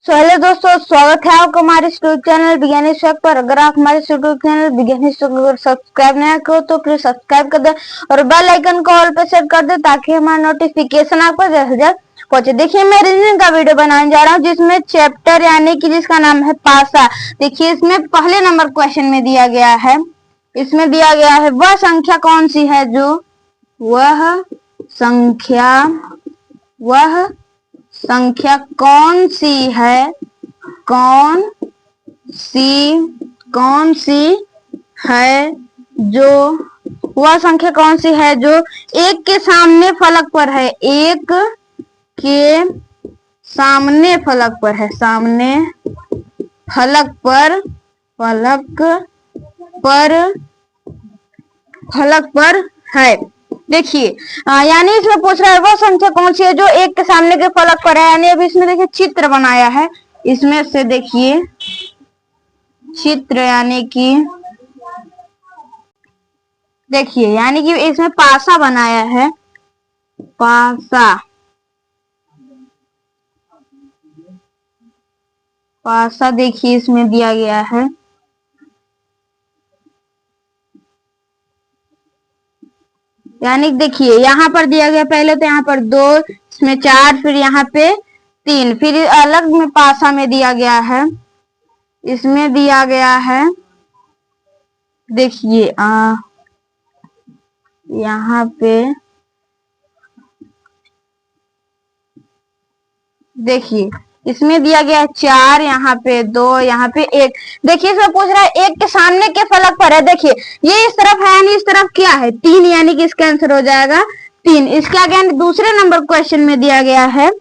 Hello दोस्तों, स्वागत है आपका हमारे यूट्यूब चैनल विज्ञान शौक पर। अगर आप हमारे यूट्यूब चैनल विज्ञान शौक को सब्सक्राइब नहीं करो तो प्लीज सब्सक्राइब कर दे और बेल आइकन को ऑल पे सेट कर दे ताकि हमारा नोटिफिकेशन आपको जल्द से जल्द पहुंचे। देखिए, मैं रीजनिंग का वीडियो बनाने जा रहा हूँ जिसमें चैप्टर यानी कि जिसका नाम है पासा। देखिए, इसमें पहले नंबर क्वेश्चन में दिया गया है, इसमें दिया गया है वह संख्या कौन सी है जो वह संख्या कौन सी है जो वह संख्या कौन सी है जो एक के सामने फलक पर है, एक के सामने फलक पर है, सामने फलक पर है। देखिए, यानी इसमें पूछ रहा है वह संख्या कौन सी है जो एक के सामने के फलक पर है। यानी अभी इसमें देखिए चित्र बनाया है, इसमें से देखिए चित्र यानी कि देखिए यानी कि इसमें पासा बनाया है, पासा देखिए इसमें दिया गया है। यानी देखिए यहाँ पर दिया गया, पहले तो यहाँ पर 2, इसमें 4, फिर यहाँ पे 3, फिर अलग में पासा में दिया गया है, इसमें दिया गया है। देखिए यहाँ पे देखिए इसमें दिया गया 4, यहाँ पे 2, यहाँ पे 1। देखिए इसमें पूछ रहा है एक के सामने के फलक पर है। देखिए ये इस तरफ है यानी इस तरफ क्या है 3, यानी कि इसका आंसर हो जाएगा 3। इसके आगे दूसरे नंबर क्वेश्चन में दिया गया है,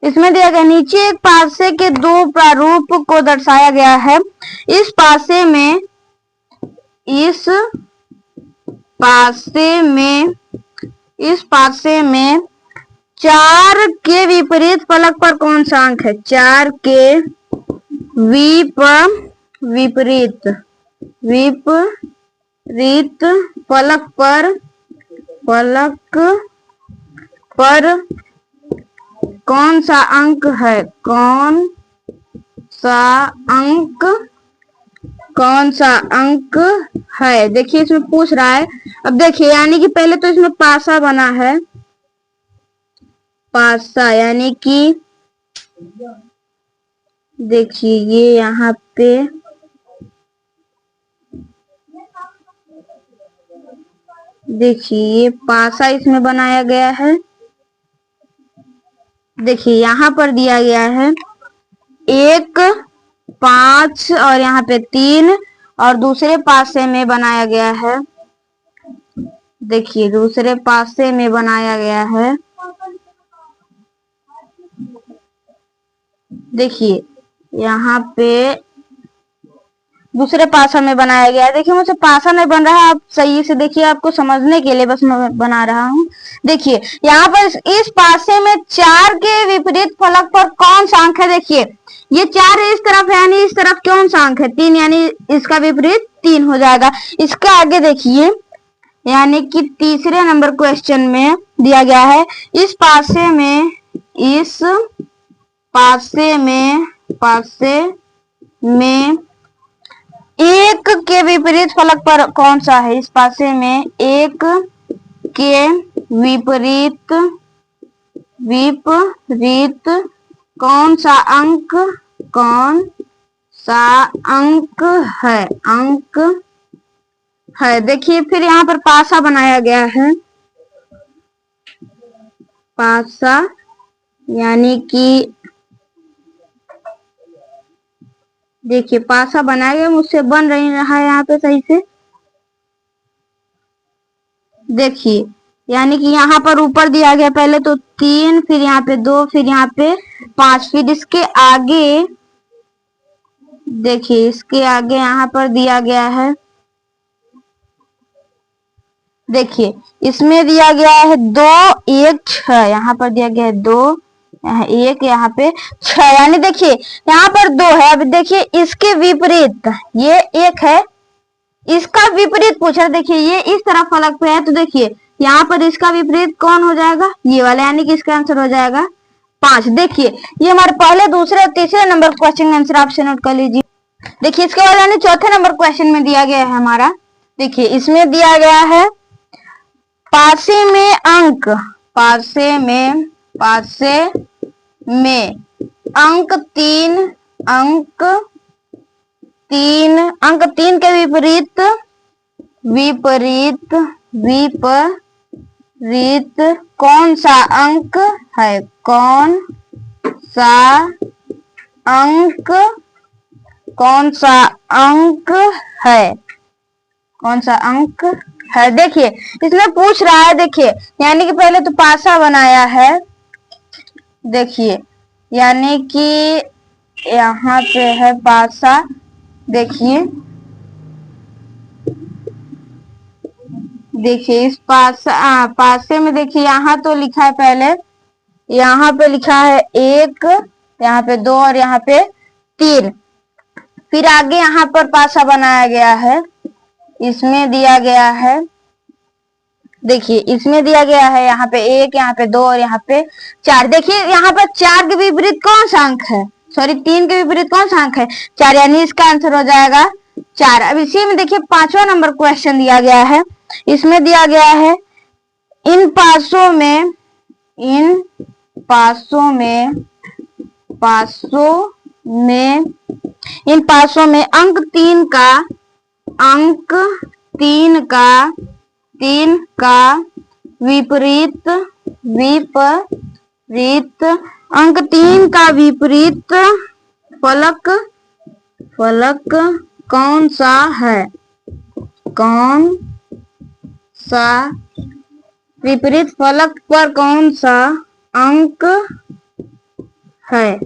इसमें दिया गया नीचे एक पासे के दो प्रारूप को दर्शाया गया है। इस पासे में 4 के विपरीत फलक पर कौन सा अंक है? 4 के विपरीत फलक पर कौन सा अंक है? कौन सा अंक है? देखिए इसमें पूछ रहा है। अब देखिए यानी कि पहले तो इसमें पासा बना है, पासा यानी कि देखिए ये यहाँ पे देखिए ये पासा इसमें बनाया गया है। देखिए यहाँ पर दिया गया है 1, 5 और यहाँ पे 3 और दूसरे पासे में बनाया गया है। देखिए दूसरे पासे में बनाया गया है। देखिए यहाँ पे दूसरे पासा में बनाया गया है। देखिए मुझसे पासा नहीं बन रहा है, आप सही से देखिए, आपको समझने के लिए बस मैं बना रहा हूँ। देखिए यहाँ पर इस पासे में 4 के विपरीत फलक पर कौन सा अंक है? देखिए ये 4 इस तरफ है यानी इस तरफ कौन सा अंक है? 3, यानी इसका विपरीत 3 हो जाएगा। इसके आगे देखिए यानी कि तीसरे नंबर क्वेश्चन में दिया गया है इस पासे में 1 के विपरीत फलक पर कौन सा है? इस पासे में 1 के विपरीत कौन सा अंक है? देखिए फिर यहाँ पर पासा बनाया गया है, पासा यानी कि देखिए पासा बनाया गया, मुझसे बन नहीं रहा है यहाँ पे सही से। देखिए यानी कि यहाँ पर ऊपर दिया गया पहले तो 3, फिर यहाँ पे 2, फिर यहाँ पे 5, फिर इसके आगे देखिए इसके आगे यहाँ पर दिया गया है। देखिए इसमें दिया गया है 2, 1, 6। यहाँ पर दिया गया है 2, यहाँ 1, यहाँ पे 6। यानी देखिए यहाँ पर 2 है। अब देखिए इसके विपरीत ये 1 है, इसका विपरीत पूछा। देखिए ये इस तरफ फलक पे है तो देखिए यहाँ पर इसका विपरीत कौन हो जाएगा? ये वाला, यानी कि इसका आंसर हो जाएगा 5। देखिए ये हमारे पहले, दूसरे और तीसरे नंबर क्वेश्चन का आंसर आपसे नोट कर लीजिए। देखिए इसके बाद यानी चौथे नंबर क्वेश्चन में दिया गया है हमारा। देखिए इसमें दिया गया है पासे में अंक, पासे में अंक 3, अंक 3, अंक 3 के विपरीत, विपरीत कौन सा अंक है, कौन सा अंक, कौन सा अंक है, कौन सा अंक है। देखिए इसमें पूछ रहा है, देखिए यानी कि पहले तो पासा बनाया है, देखिए यानी कि यहाँ पे है पासा। देखिए इस पासे में देखिए यहाँ तो लिखा है, पहले यहाँ पे लिखा है 1, यहाँ पे 2 और यहाँ पे 3। फिर आगे यहाँ पर पासा बनाया गया है, इसमें दिया गया है, देखिए इसमें दिया गया है यहाँ पे 1, यहाँ पे 2 और यहाँ पे 4। देखिए यहाँ पर 4 के विपरीत कौन सा अंक है, सॉरी 3 के विपरीत कौन सा अंक है, 4, यानी इसका आंसर हो जाएगा 4। अब इसी में देखिए 5वां नंबर क्वेश्चन दिया गया है। इसमें दिया गया है इन पासों में, इन पासों में, इन पासों में अंक 3 का, अंक 3 का विपरीत, अंक 3 का विपरीत फलक कौन सा है, कौन सा विपरीत फलक पर कौन सा अंक है,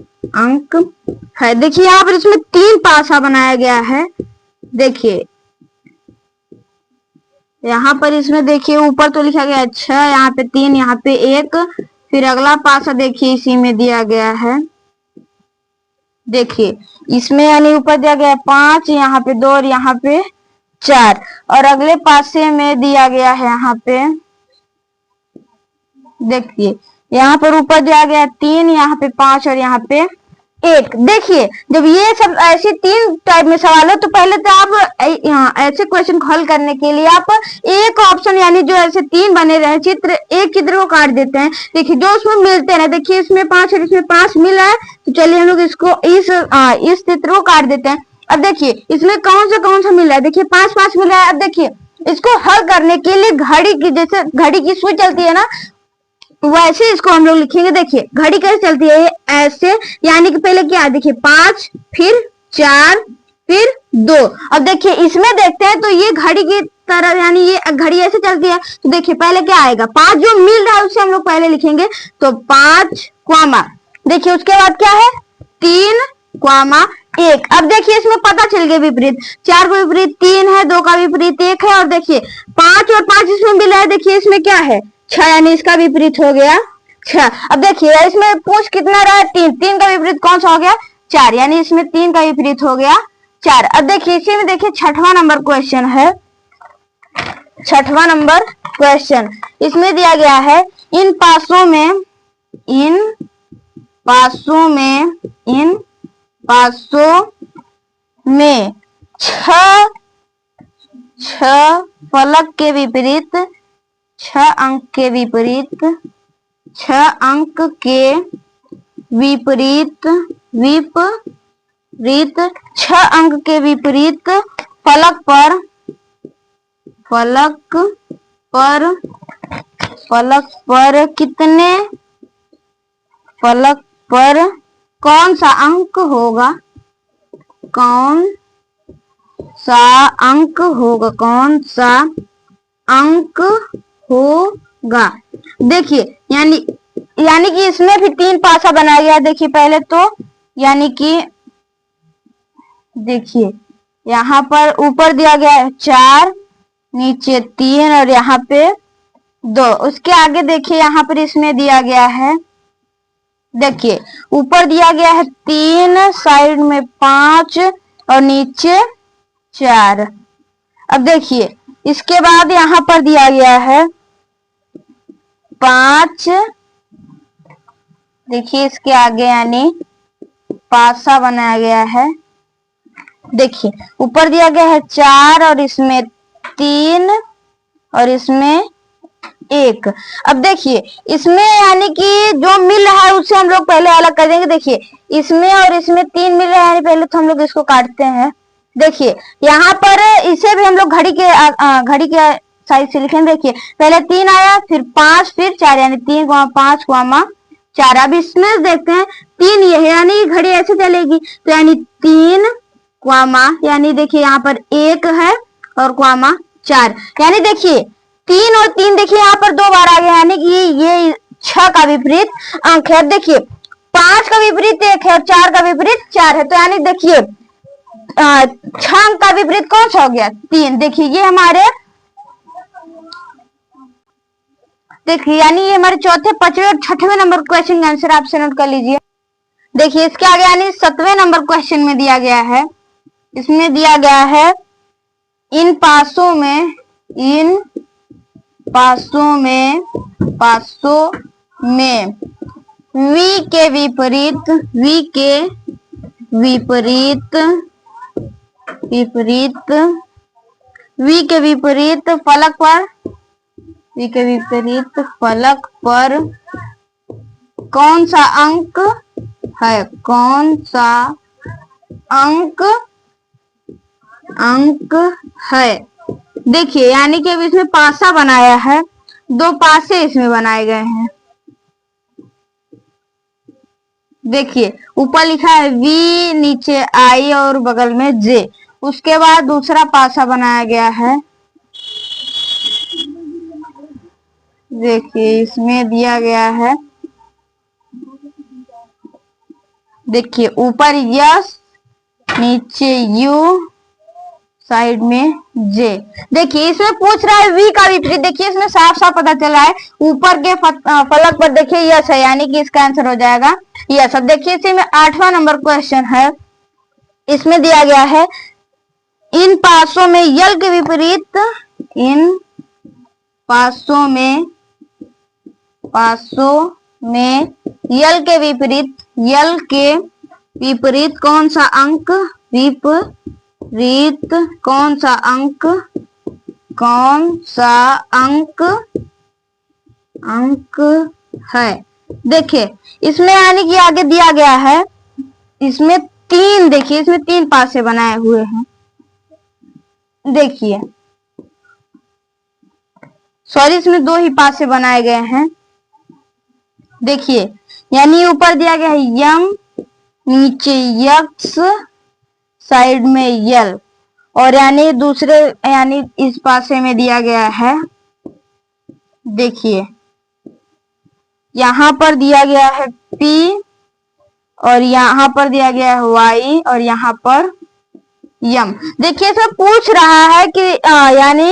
देखिए यहाँ पर इसमें 3 पासा बनाया गया है। देखिए यहाँ पर इसमें देखिए ऊपर तो लिखा गया है 6, यहाँ पे 3, यहाँ पे 1। फिर अगला पासा देखिए इसी में दिया गया है, देखिए इसमें यानी ऊपर दिया गया है 5, यहाँ पे 2 और यहाँ पे 4। और अगले पासे में दिया गया है यहाँ पे, देखिए यहाँ पर ऊपर दिया गया 3, यहाँ पे 5 और यहाँ पे 1। देखिए जब ये सब ऐसे 3 टाइप में सवाल हो तो पहले तो आप ऐसे क्वेश्चन को हल करने के लिए आप एक ऑप्शन, यानी जो ऐसे 3 बने रहे चित्र, एक चित्र को काट देते हैं। देखिए जो उसमें मिलते हैं, देखिए इसमें 5 और इसमें 5 मिला है, तो चलिए हम लोग इसको इस चित्र को काट देते हैं। अब देखिए इसमें कौन सा मिला है, देखिए 5 मिला है। अब देखिए इसको हल करने के लिए घड़ी की, जैसे घड़ी की सुई चलती है ना, वैसे इसको हम लोग लिखेंगे। देखिए घड़ी कैसे चलती है, ऐसे, यानी कि पहले क्या है, देखिए 5, फिर 4, फिर 2। अब देखिए इसमें देखते हैं तो ये घड़ी की तरह, यानी ये घड़ी ऐसे चलती है, तो देखिए पहले क्या आएगा, 5 जो मिल रहा है उसे हम लोग पहले लिखेंगे, तो 5 कॉमा, देखिए उसके बाद क्या है 3 कॉमा 1। अब देखिए इसमें पता चल गया विपरीत, 4 का विपरीत 3 है, 2 का विपरीत 1 है, और देखिए 5 और 5 इसमें मिला है, देखिए इसमें क्या है 6, यानी इसका विपरीत हो गया 6। अब देखिए इसमें पूछ कितना रहा है 3, 3 का विपरीत कौन सा हो गया 4, यानी इसमें 3 का विपरीत हो गया 4। अब देखिए इसी में देखिए 6वां नंबर क्वेश्चन है, 6वां नंबर क्वेश्चन, इसमें दिया गया है इन पासों में, छह फलक के विपरीत, 6 अंक के विपरीत, 6 अंक के विपरीत, 6 अंक के विपरीत फलक पर कितने, फलक पर कौन सा अंक होगा, कौन सा अंक होगा। देखिए यानी कि इसमें भी 3 पासा बनाया गया। देखिए पहले तो यानी कि देखिए यहाँ पर ऊपर दिया गया है 4, नीचे 3 और यहाँ पे 2। उसके आगे देखिए यहाँ पर इसमें दिया गया है, देखिए ऊपर दिया गया है 3, साइड में 5 और नीचे 4। अब देखिए इसके बाद यहाँ पर दिया गया है 5, देखिए इसके आगे यानी पासा बनाया गया है। देखिए ऊपर दिया गया है 4 और इसमें 3 और इसमें 1। अब देखिए इसमें यानी कि जो मिल रहा है उससे हम लोग पहले अलग कर देंगे। देखिए इसमें और इसमें 3 मिल रहा है, पहले तो हम लोग इसको काटते हैं। देखिए यहाँ पर इसे भी हम लोग घड़ी के साइज से लिखेंगे। देखिए पहले 3 आया, फिर 5, फिर 4, यानी 3, 5, 4। अब इसमें देखते हैं 3 ये है, यानी घड़ी ऐसे चलेगी, तो यानी 3, यानी देखिए यहाँ पर 1 है और 4, यानी देखिए 3 और 3 देखिए यहाँ पर 2 बार आ गया, यानी कि ये 6 का विपरीत अंक है। देखिए 5 का विपरीत 1 है और 4 का विपरीत 4 है, तो यानी देखिए 6 अंक का विपरीत कौन सा हो गया? 3। देखिए ये हमारे, देखिए यानी ये हमारे चौथे, पांचवें और छठवें नंबर क्वेश्चन का आंसर आपसे नोट कर लीजिए। देखिए इसके आगे यानी 7वें नंबर क्वेश्चन में दिया गया है, इसमें दिया गया है इन पासों में v के विपरीत फलक पर कौन सा अंक है? देखिए यानी कि अब इसमें पासा बनाया है, 2 पासे इसमें बनाए गए हैं। देखिए ऊपर लिखा है v, नीचे i और बगल में j। उसके बाद दूसरा पासा बनाया गया है। देखिए इसमें दिया गया है, देखिए ऊपर यस, नीचे u, साइड में j। देखिए इसमें पूछ रहा है v का विपरीत। देखिए इसमें साफ साफ पता चला है ऊपर के फलक पर देखिए यस है, यानी कि इसका आंसर हो जाएगा यस। अब देखिए इसी में 8वां नंबर क्वेश्चन है, इसमें दिया गया है इन पासों में यल के विपरीत यल के विपरीत कौन सा अंक है? देखिए इसमें यानी कि आगे दिया गया है, इसमें 3, देखिए इसमें 3 पासे बनाए हुए हैं। देखिए सॉरी, इसमें 2 ही पासे बनाए गए हैं। देखिए यानी ऊपर दिया गया है यम, नीचे यक्स, साइड में यल, और यानी दूसरे यानी इस पासे में दिया गया है, देखिए यहाँ पर दिया गया है P और यहाँ पर दिया गया है Y और यहाँ पर यम। देखिए इसमें पूछ रहा है कि यानी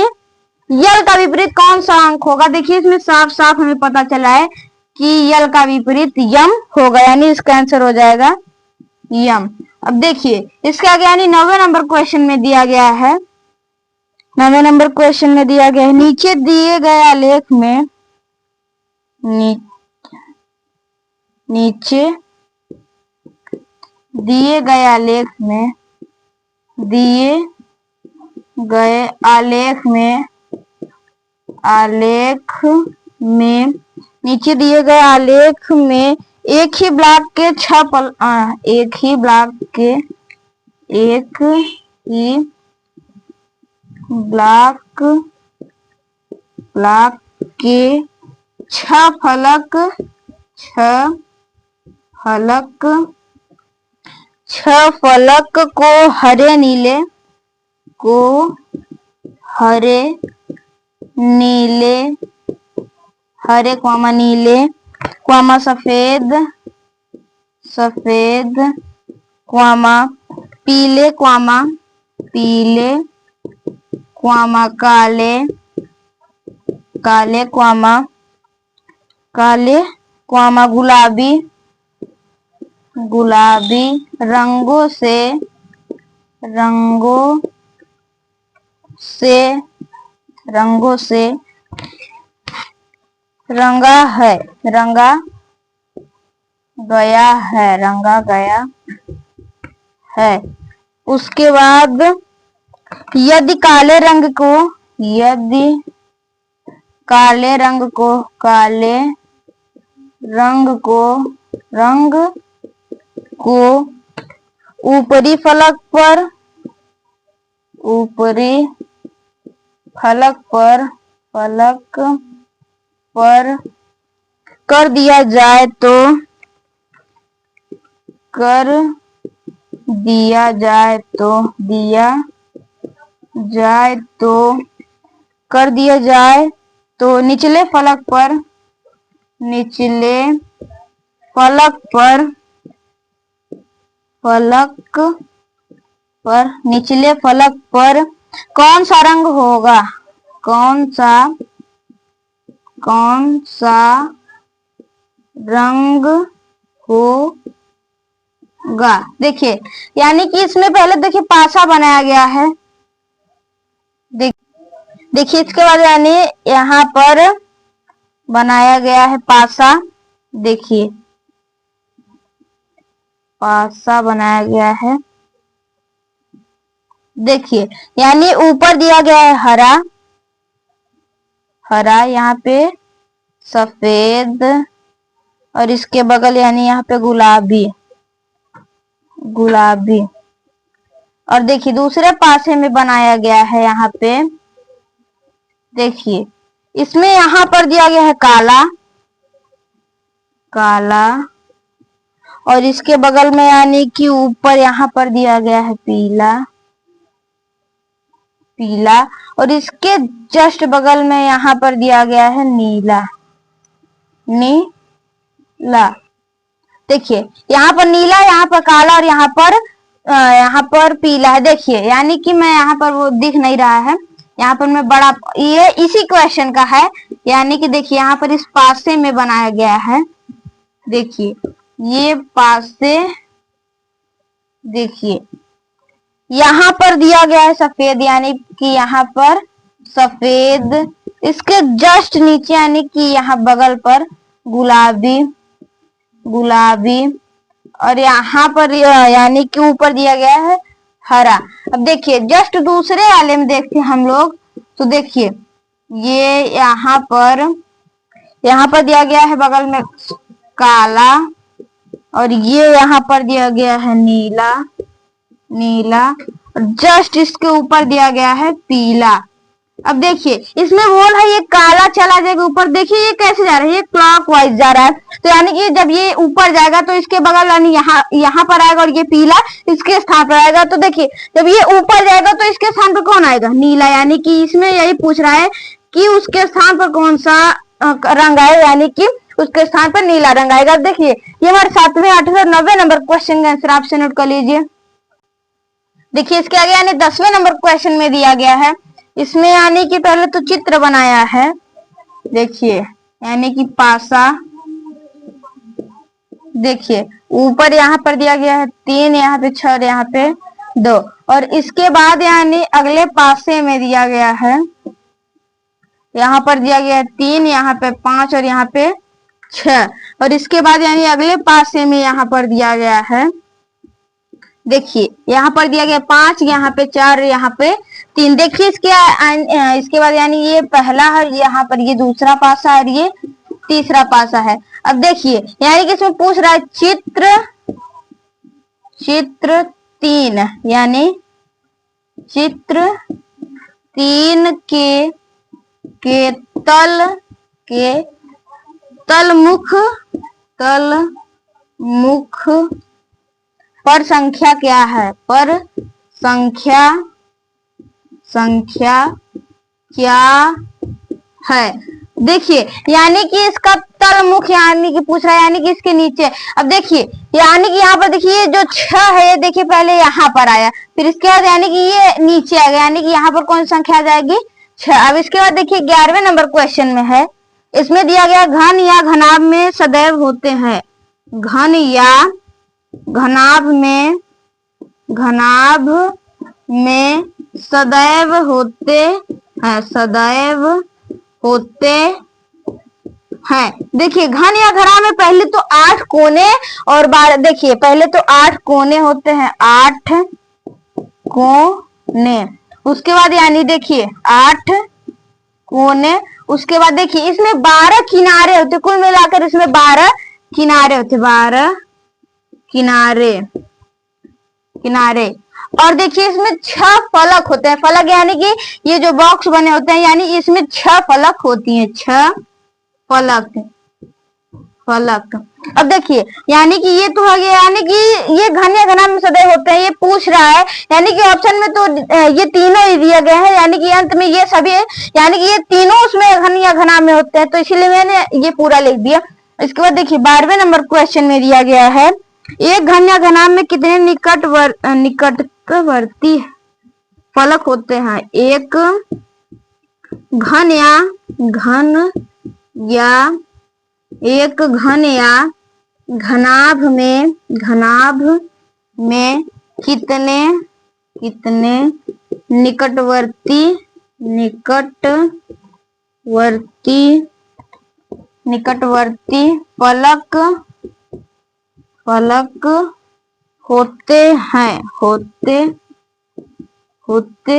यल का विपरीत कौन सा अंक होगा। देखिए इसमें साफ साफ हमें पता चला है कि यल का विपरीत यम होगा, यानी इसका आंसर हो जाएगा यम। अब देखिए इसके आगे यानी 9वें नंबर क्वेश्चन में दिया गया है, 9वें नंबर क्वेश्चन में दिया गया है नीचे दिए गए आलेख में नीचे दिए गए आलेख में नीचे दिए गए आलेख में एक ही ब्लॉक के 6 फलक को हरे नीले सफेद पीले काले गुलाबी रंगों से रंगा गया है, रंगा गया है। उसके बाद यदि काले रंग को, यदि काले रंग को, काले रंग को ऊपरी फलक पर, ऊपरी फलक पर कर दिया जाए तो, कर दिया जाए तो, कर दिया जाए तो निचले फलक पर, निचले फलक पर, निचले फलक पर कौन सा रंग होगा, कौन सा रंग होगा। देखिए यानी कि इसमें पहले देखिए पासा बनाया गया है। देखिए इसके बाद यानी यहाँ पर बनाया गया है पासा। देखिए पासा बनाया गया है। देखिए यानी ऊपर दिया गया है हरा, हरा यहाँ पे सफेद, और इसके बगल यानी यहाँ पे गुलाबी, गुलाबी। और देखिए दूसरे पासे में बनाया गया है यहाँ पे, देखिए इसमें यहाँ पर दिया गया है काला, काला, और इसके बगल में यानी कि ऊपर यहाँ पर दिया गया है पीला, पीला, और इसके जस्ट बगल में यहाँ पर दिया गया है नीला, नीला। देखिए यहाँ पर नीला, यहाँ पर काला, और यहाँ पर पीला है। देखिए यानी कि मैं यहाँ पर वो दिख नहीं रहा है, यहाँ पर मैं बड़ा, ये इसी क्वेश्चन का है। यानी कि देखिए यहाँ पर इस पासे में बनाया गया है। देखिए ये पासे, देखिए यहाँ पर दिया गया है सफेद, यानी कि यहाँ पर सफेद, इसके जस्ट नीचे यानी कि यहाँ बगल पर गुलाबी, गुलाबी, और यहाँ पर यानी कि ऊपर दिया गया है हरा। अब देखिए जस्ट दूसरे वाले में देखते हैं हम लोग, तो देखिए ये यहाँ पर दिया गया है बगल में काला, और ये यहाँ पर दिया गया है नीला, नीला, और जस्ट इसके ऊपर दिया गया है पीला। अब देखिए इसमें बोल है ये काला चला जाएगा ऊपर। देखिए ये कैसे जा रहा है, ये क्लॉकवाइज जा रहा है। तो यानी कि जब ये ऊपर जाएगा तो इसके बगल यानी यहाँ पर आएगा, और ये पीला इसके स्थान पर आएगा। तो देखिए जब ये ऊपर जाएगा तो इसके स्थान पर कौन आएगा, नीला। यानी कि इसमें यही पूछ रहा है कि उसके स्थान पर कौन सा रंग आए, यानी कि उसके स्थान पर नीला रंग आएगा। देखिए ये हमारे 7वें 8वें और 9वें नंबर क्वेश्चन का आंसर आपसे नोट कर लीजिए। देखिए इसके आगे यानी 10वें नंबर क्वेश्चन में दिया गया है, इसमें यानी कि पहले तो चित्र बनाया है। देखिए यानी कि पासा, देखिए ऊपर यहाँ पर दिया गया है 3, यहाँ पे 6 और यहाँ पे 2, और इसके बाद यानी अगले पासे में दिया गया है, यहाँ पर दिया गया है 3, यहाँ पे 5 और यहाँ पे 6, और इसके बाद यानी अगले पासे में यहाँ पर दिया गया है, देखिए यहाँ पर दिया गया 5, यहाँ पे 4, यहाँ पे 3। देखिए इसके बाद यानी ये पहला है, यहाँ पर ये दूसरा पासा और ये तीसरा पासा है। अब देखिए यानी कि इसमें पूछ रहा है चित्र 3, यानी चित्र 3 के तलमुख पर संख्या क्या है, पर संख्या क्या है। देखिए यानी कि इसका तलमुख यानी कि पूछ रहा है, यानी कि इसके नीचे। अब देखिए यानी कि यहाँ पर देखिए जो 6 है, ये देखिए पहले यहाँ पर आया, फिर इसके बाद यानी कि ये नीचे आ गया, यानी कि यहाँ पर कौन सी संख्या आ जाएगी, 6। अब इसके बाद देखिए 11वें नंबर क्वेश्चन में है, इसमें दिया गया घन या घनाभ में सदैव होते हैं, घन या घनाभ में सदैव होते हैं, सदैव होते है। देखिए घन या घना में पहले तो 8 कोने और 12, देखिए पहले तो 8 कोने होते हैं, 8 कोने, उसके बाद यानी देखिए 8 कोने, उसके बाद देखिए इसमें 12 किनारे होते, कुल मिलाकर इसमें 12 किनारे होते, 12 किनारे किनारे। और देखिए इसमें 6 फलक होते हैं, फलक यानी कि ये जो बॉक्स बने होते हैं, यानी इसमें 6 फलक होती हैं, 6 फलक फलक। अब देखिए यानी कि ये तो हो गया, यानी कि ये घन या घना में सदैव होते हैं, ये पूछ रहा है, यानी कि ऑप्शन में तो ये तीनों ही दिया गया है, यानी कि अंत में ये सभी, यानी कि ये तीनों उसमें घन या घना में होते हैं, तो इसलिए मैंने ये पूरा लिख दिया। इसके बाद देखिए 12वें नंबर क्वेश्चन में दिया गया है, एक घन या घना में कितने निकटवर्ती फलक होते हैं? एक घन या घनाभ में कितने निकटवर्ती फलक होते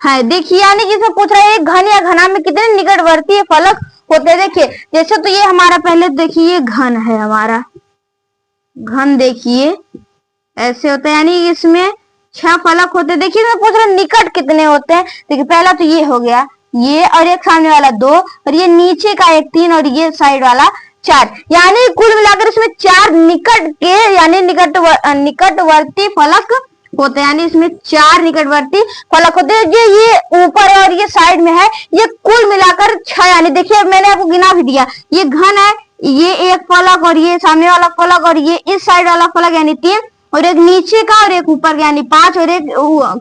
हैं। देखिए यानी कि इसमें पूछ रहा है एक घन या घना में कितने निकटवर्ती फलक होते हैं। देखिए जैसे तो ये हमारा पहले देखिए घन है, हमारा घन देखिए ऐसे होता है, यानी इसमें 6 फलक होते हैं। देखिए इसमें पूछ रहा है निकट कितने होते हैं। देखिए पहला तो ये हो गया, ये और एक सामने वाला 2, और ये नीचे का एक 3, और ये साइड वाला 4, यानी कुल मिलाकर इसमें 4 निकट के यानी निकटवर्ती फलक होते हैं, यानी इसमें 4 निकटवर्ती फलक होते हैं। ये ऊपर है और ये साइड में है, ये कुल मिलाकर 6, यानी देखिए मैंने आपको गिना भी दिया, ये घन है, ये एक फलक, और ये सामने वाला फलक, और ये इस साइड वाला फलक यानी 3, और एक नीचे का और एक ऊपर यानी 5, और एक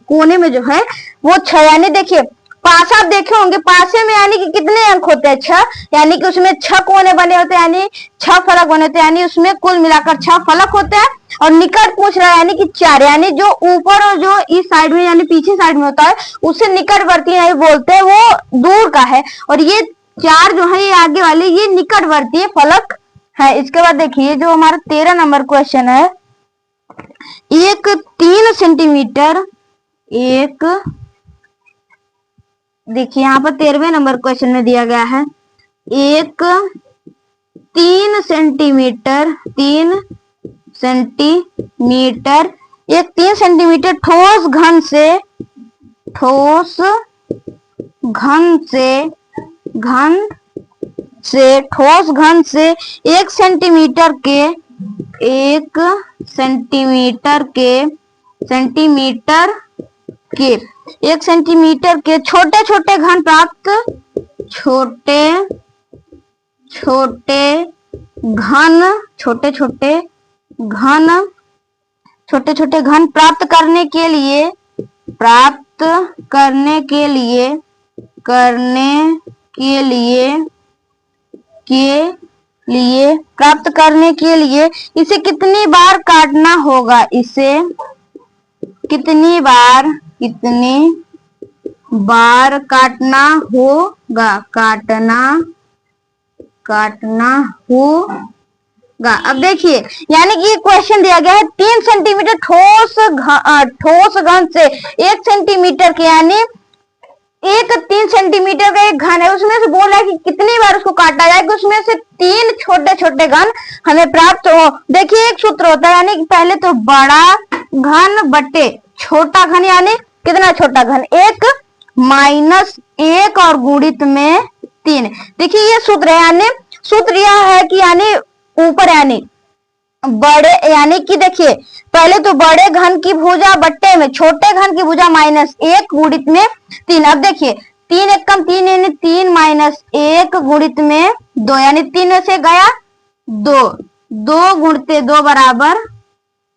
कोने में जो है वो 6, यानी देखिए पास आप देखे होंगे, पासे में यानी कि कितने अंक होते हैं? 6, यानी कि उसमें 6 कोने बने होते हैं, यानी 6 फलक बने होते हैं, यानी उसमें कुल मिलाकर 6 फलक होते हैं। और निकट पूछ रहा है यानी कि 4, यानी जो ऊपर और जो इस साइड में यानी पीछे साइड में होता है उसे निकटवर्ती नहीं बोलते, वो दूर का है। और ये 4 जो है ये आगे वाले ये निकटवर्ती फलक है। इसके बाद देखिए जो हमारा 13 नंबर क्वेश्चन है, एक 3 सेंटीमीटर देखिए यहाँ पर 13वें नंबर क्वेश्चन में दिया गया है, एक 3 सेंटीमीटर ठोस घन से 1 सेंटीमीटर के छोटे छोटे घन प्राप्त करने के लिए इसे कितनी बार काटना होगा? इसे कितनी बार काटना होगा। अब देखिए यानी कि क्वेश्चन दिया गया है 3 सेंटीमीटर ठोस घन से 1 सेंटीमीटर के, यानी एक 3 सेंटीमीटर का एक घन है, उसमें से बोल रहा है कि कितनी बार उसको काटा जाएगा, उसमें से 3 छोटे छोटे घन हमें प्राप्त हो। देखिए एक सूत्र होता है, यानी कि पहले तो बड़ा घन बटे छोटा घन, यानी कितना छोटा घन, 1 माइनस 1 और गुणित में 3। देखिए ये सूत्र है, यानी सूत्र यह है कि यानी ऊपर यानी बड़े, यानी कि देखिए पहले तो बड़े घन की भुजा बट्टे में छोटे घन की भुजा माइनस 1 गुणित में 3। अब देखिए 3 एक कम 3, यानी 3 माइनस 1 गुणित में 2, यानी 3 से गया 2 गुणते 2 बराबर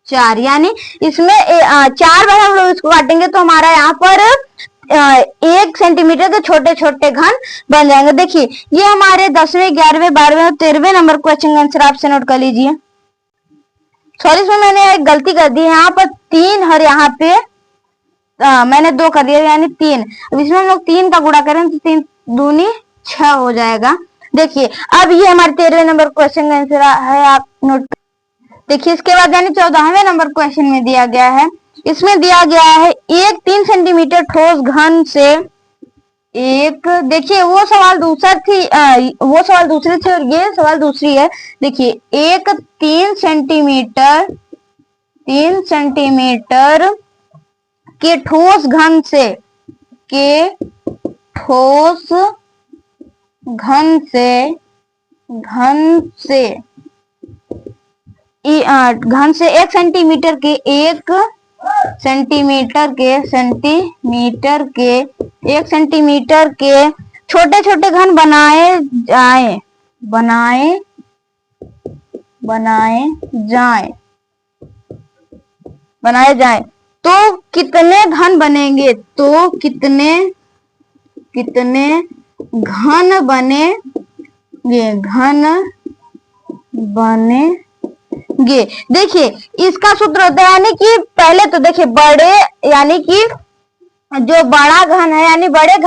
4, यानी इसमें 4 बार हम लोग इसको काटेंगे तो हमारा यहाँ पर 1 सेंटीमीटर के छोटे छोटे घन बन जाएंगे। देखिए ये हमारे 10वें 11वें 12वें और 13वें नंबर क्वेश्चन का आंसर आपसे नोट कर लीजिए। सॉरी इसमें मैंने एक गलती कर दी है, यहाँ पर 3 और यहाँ पे मैंने 2 कर दिया, यानी 3। अब इसमें हम लोग 3 का गुणा करें तो 3 दूनी 6 हो जाएगा। देखिए अब ये हमारे 13वें नंबर क्वेश्चन का आंसर है, आप नोट। देखिए इसके बाद यानी 14वें नंबर क्वेश्चन में दिया गया है, इसमें दिया गया है एक 3 सेंटीमीटर ठोस घन से एक, देखिए वो सवाल दूसरा थी, वो सवाल दूसरी थी और ये सवाल दूसरी है। देखिए एक 3 सेंटीमीटर के ठोस घन से के ठोस घन से घन से 1 सेंटीमीटर के 1 सेंटीमीटर के छोटे छोटे घन बनाए जाए तो कितने घन बनेंगे, तो कितने घन बनेंगे। देखिए इसका सूत्र होता है, यानी कि पहले तो देखिए बड़े, यानी कि जो बड़ा घन है, यानी बड़े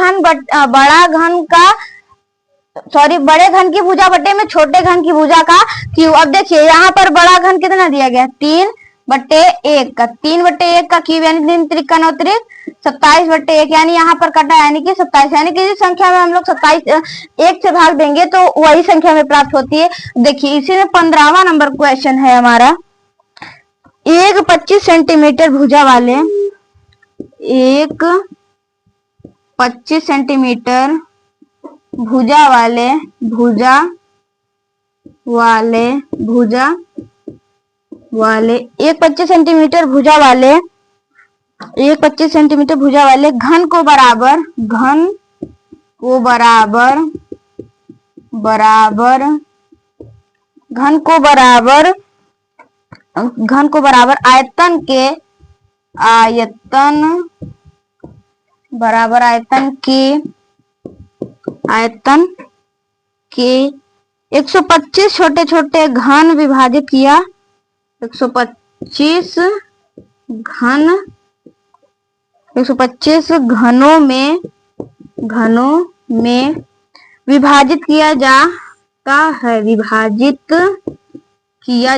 घन की भुजा बटे में छोटे घन की भुजा का क्यूब। अब देखिए यहाँ पर बड़ा घन कितना दिया गया, 3/1 का 3/1 का क्यूब, यानी 3 त्रिक का 9 त्रिक 27/1, यानी यहाँ पर कटा यानी कि 27, यानी कि जिस संख्या में हम लोग 27 1 से भाग देंगे तो वही संख्या में प्राप्त होती है। देखिए इसी में 15वां नंबर क्वेश्चन है हमारा, एक 25 सेंटीमीटर भुजा वाले 25 सेंटीमीटर भुजा वाले एक 25 सेंटीमीटर भुजा वाले घन को बराबर आयतन के 125 छोटे छोटे घन विभाजित किया, 125 घनों में विभाजित किया जाता है, विभाजित किया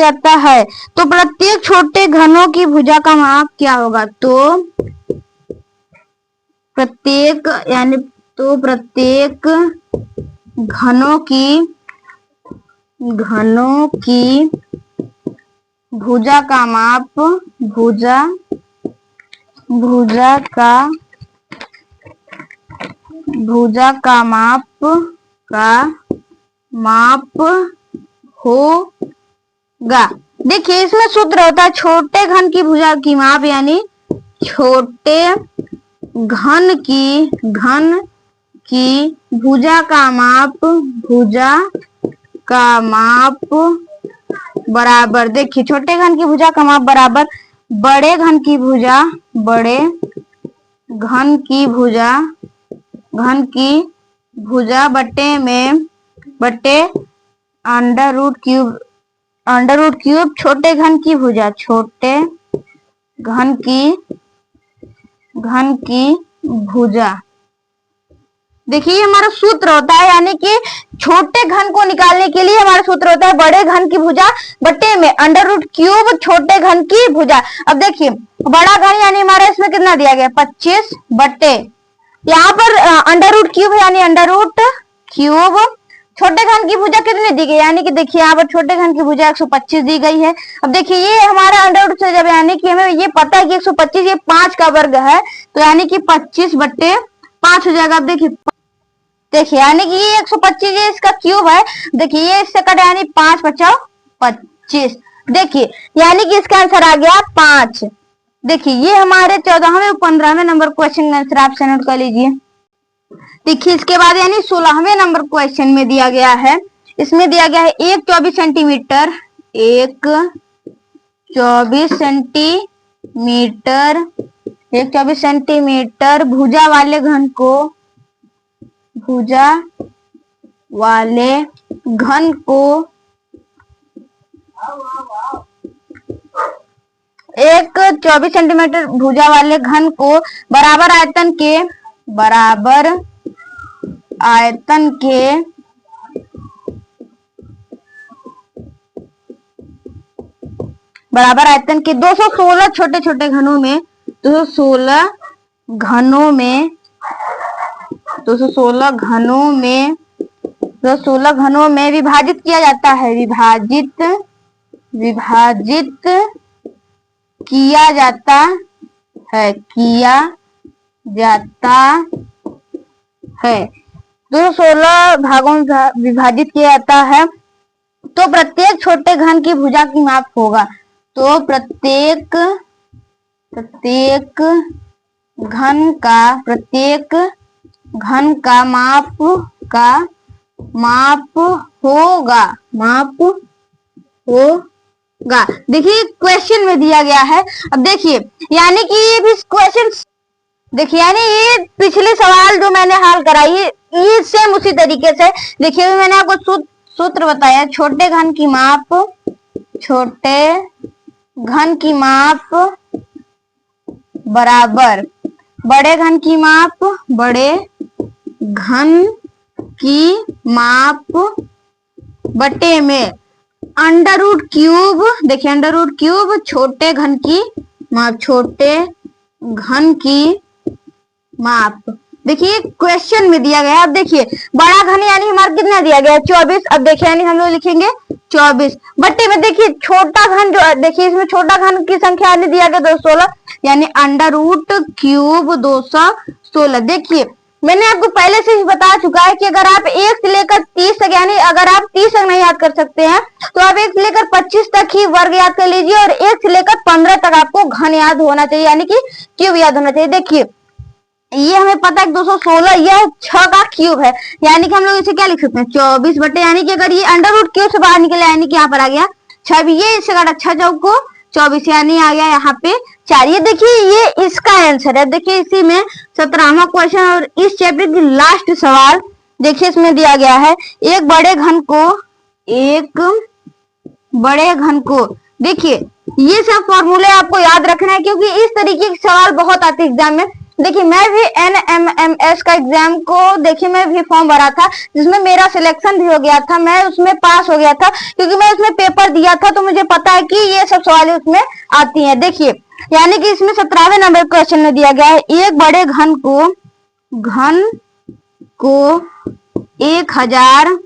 जाता है। तो प्रत्येक छोटे घनों की भुजा का माप क्या होगा, तो प्रत्येक घनों की भुजा का माप होगा। देखिए इसमें सूत्र होता है छोटे घन की भुजा की माप, यानी छोटे घन की भुजा का माप बराबर, देखिए छोटे घन की भुजा का माप बराबर बड़े घन की भुजा बटे अंडर रूट क्यूब छोटे घन की भुजा। देखिए हमारा सूत्र होता है, यानी कि छोटे घन को निकालने के लिए हमारा सूत्र होता है बड़े घन की भुजा बटे में अंडर रूट क्यूब छोटे घन की भुजा। अब देखिए बड़ा घन यानी हमारा इसमें कितना दिया गया, 25 बटे, यहाँ पर अंडर रूट क्यूब है, यानी अंडर रूट क्यूब छोटे घन की भुजा कितनी दी गई, यानी कि देखिए यहाँ पर छोटे घन की भुजा 125 दी गई है। अब देखिए ये हमारा अंडर रूट से जब, यानी कि हमें ये पता है कि 125 ये 5 का वर्ग है, तो यानी कि 25/5 हो जाएगा। अब देखिए यानी कि ये 125 ये इसका क्यूब है, देखिए ये इससे कटा यानी 5×5 = 25। देखिए यानी कि इसका आंसर आ गया 5। देखिए ये हमारे 14वें और 15वें नंबर क्वेश्चन का आंसर आप से नोट कर लीजिए। देखिए इसके बाद यानी 16वें नंबर क्वेश्चन में दिया गया है, इसमें दिया गया है एक 24 सेंटीमीटर भुजा वाले घन को एक 24 सेंटीमीटर भुजा वाले घन को बराबर आयतन के बराबर आयतन के 216 छोटे छोटे घनों में 216 घनों में 216 घनों में विभाजित किया जाता है। विभाजित किया जाता है 216 भागों में विभाजित किया जाता है। तो प्रत्येक छोटे घन की भुजा की माप होगा। तो प्रत्येक घन का माप होगा। देखिए क्वेश्चन में दिया गया है। अब देखिए यानी कि ये भी क्वेश्चन देखिए, यानी ये पिछले सवाल जो मैंने हल कराई ये सेम उसी तरीके से देखिए मैंने आपको सूत्र बताया। छोटे घन की माप बराबर बड़े घन की माप बटे में √3। देखिए √3 छोटे घन की माप देखिए क्वेश्चन में दिया गया। अब देखिए बड़ा घन यानी हमारा कितना दिया गया 24। अब देखिए यानी हम लोग लिखेंगे 24 बट्टे में देखिए छोटा घन जो देखिए इसमें छोटा घन की संख्या दिया गया 216 यानी √3 216। देखिए मैंने आपको पहले से ही बता चुका है कि अगर आप 1 से लेकर 30 तक यानी अगर आप 30 तक नहीं याद कर सकते हैं तो आप 1 से लेकर 25 तक ही वर्ग याद कर लीजिए और 1 से लेकर 15 तक आपको घन याद होना चाहिए यानी कि क्यूब याद होना चाहिए। देखिए ये हमें पता है 216 यह 6 का क्यूब है यानी कि हम लोग इसे क्या लिख सकते हैं 24 बटे यानी कि अगर ये √3 से बाहर निकले यानी कि यहाँ पर आ गया 6। ये इससे काटा 6 चौक को 24 यानी आ गया यहाँ पे 4। ये देखिए ये इसका आंसर है। देखिए इसी में 17वां क्वेश्चन और इस चैप्टर की लास्ट सवाल देखिए इसमें दिया गया है। एक बड़े घन को देखिए ये सब फॉर्मूले आपको याद रखना है क्योंकि इस तरीके के सवाल बहुत आते हैं एग्जाम में। देखिए मैं भी NMMS का एग्जाम को देखिए मैं भी फॉर्म भरा था जिसमें मेरा सिलेक्शन भी हो गया था। मैं उसमें पास हो गया था क्योंकि मैं उसमें पेपर दिया था तो मुझे पता है कि ये सब सवाल उसमें आती हैं। देखिए यानी कि इसमें 17वें नंबर क्वेश्चन में दिया गया है। एक बड़े घन को 1000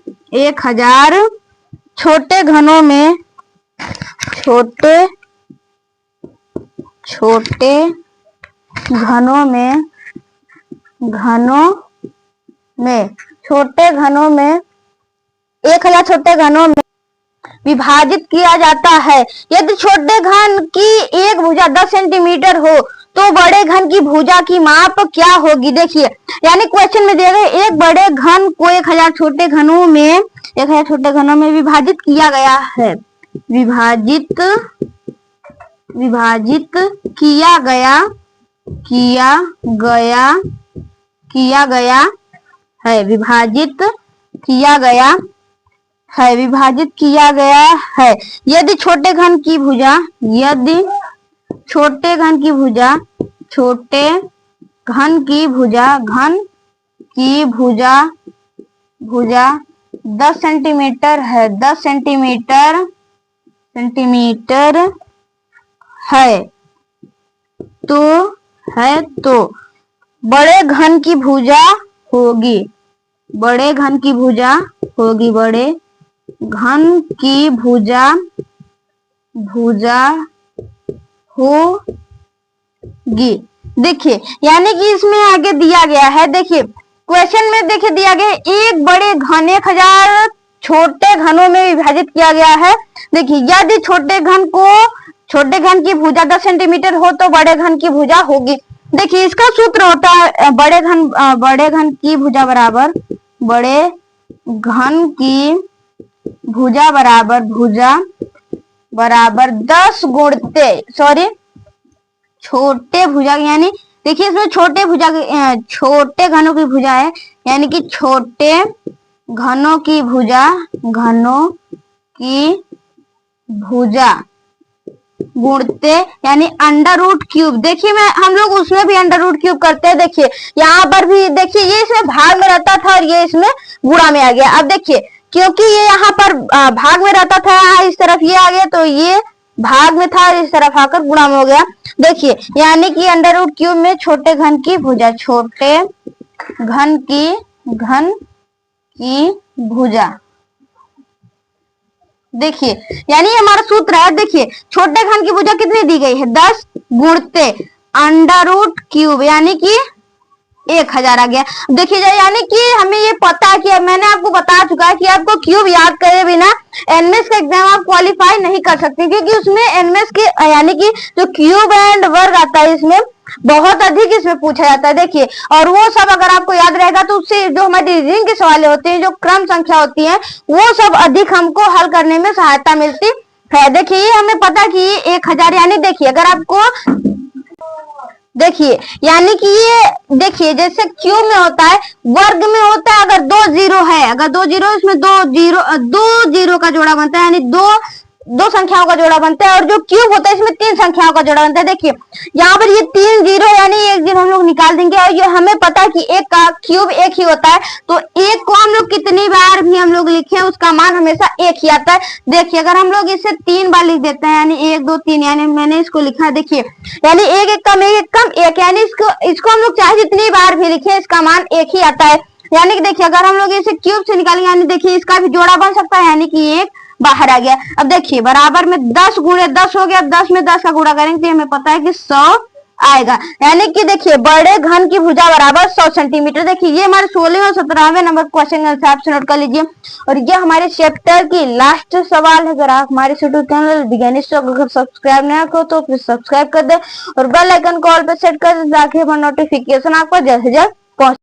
छोटे घनों में विभाजित किया जाता है। यदि छोटे घन की एक भुजा 10 सेंटीमीटर हो तो बड़े घन की भुजा की माप क्या होगी। देखिए यानी क्वेश्चन में दिया गया एक बड़े घन को 1000 छोटे घनों में विभाजित किया गया है। विभाजित किया गया है। यदि छोटे घन की भुजा 10 सेंटीमीटर है 10 सेंटीमीटर है तो बड़े घन की भुजा होगी बड़े घन की भुजा होगी। देखिए यानी कि इसमें आगे दिया गया है। देखिए क्वेश्चन में देखिए दिया गया एक बड़े घन 1000 छोटे घनों में विभाजित किया गया है। देखिए यदि छोटे घन की भुजा 10 सेंटीमीटर हो तो बड़े घन की भुजा होगी। देखिए इसका सूत्र होता है बड़े घन की भुजा बराबर बड़े घन की भुजा बराबर 10 गुणते छोटे भुजा यानी देखिए इसमें छोटे घनों की भुजा है यानी कि छोटे घनों की भुजा गुणते यानी अंडर रूट क्यूब। देखिए मैं हम लोग उसमें भी अंडर रूट क्यूब करते हैं। देखिए यहाँ पर भी देखिए ये इसमें भाग में रहता था और ये इसमें गुणा में आ गया। अब देखिए क्योंकि ये यहाँ पर भाग में रहता था, इस तरफ ये आ गया तो ये भाग में था और इस तरफ आकर गुणा में हो गया। देखिए यानी कि अंडर रूट क्यूब में छोटे घन की भुजा, छोटे घन की भुजा। देखिए यानी हमारा सूत्र है, देखिए छोटे घन की भुजा कितनी दी गई है 10 गुणते अंडर रूट क्यूब यानी कि 1000 आ गया। देखिए यानी कि हमें ये पता है कि मैंने आपको बता चुका है कि आपको क्यूब याद करे बिना एनमेस का एग्जाम आप क्वालिफाई नहीं कर सकते, क्योंकि उसमें एनमेस के यानी कि जो क्यूब एंड वर्ग आता है इसमें बहुत अधिक इसमें पूछा जाता है। देखिए और वो सब अगर आपको याद रहेगा तो उससे जो हमारी रीजनिंग के सवाल होते हैं, जो क्रम संख्या होती है, वो सब अधिक हमको हल करने में सहायता मिलती है। देखिए ये हमें पता है कि 1000 यानी देखिए अगर आपको देखिए यानी कि ये देखिए जैसे क्यूब में होता है, वर्ग में होता है अगर 2 जीरो है, अगर 2 जीरो इसमें 2 जीरो का जोड़ा बनता है, यानी दो संख्याओं का जोड़ा बनता है। और जो क्यूब होता है इसमें 3 संख्याओं का जोड़ा बनता है। देखिए यहाँ पर ये 3 जीरो यानी 1 जीरो हम लोग निकाल देंगे और ये हमें पता है कि एक का क्यूब 1 ही होता है, तो 1 को हम लोग कितनी बार भी हम लोग लिखे उसका मान हमेशा 1 ही आता है। देखिए अगर हम लोग इसे 3 बार लिख देते हैं यानी 1 2 3, यानी मैंने इसको लिखा, देखिए यानी 1 1 कम 1 1 कम 1, यानी इसको हम लोग चाहे जितनी बार भी लिखे इसका मान 1 ही आता है। यानी कि देखिए अगर हम लोग इसे क्यूब से निकालेंगे यानी देखिए इसका भी जोड़ा बन सकता है, यानी कि 1 बाहर आ गया। अब देखिए बराबर में 10 गुणे 10 हो गया, 10 में 10 का गुणा करेंगे तो हमें पता है कि 100 आएगा। यानी कि देखिए बड़े घन की भुजा बराबर 100 सेंटीमीटर। देखिए ये हमारे 16वें और 17वें नंबर क्वेश्चन आंसर आप नोट कर लीजिए। और ये हमारे चैप्टर की लास्ट सवाल है। अगर आप हमारे यूट्यूब चैनल विज्ञानी अगर सब्सक्राइब नहीं करो तो प्लीज सब्सक्राइब कर दे और बेल आइकन को ऑल पे सेट कर दे ताकि हमारा नोटिफिकेशन आपको जल्द से जल्द पहुंचे।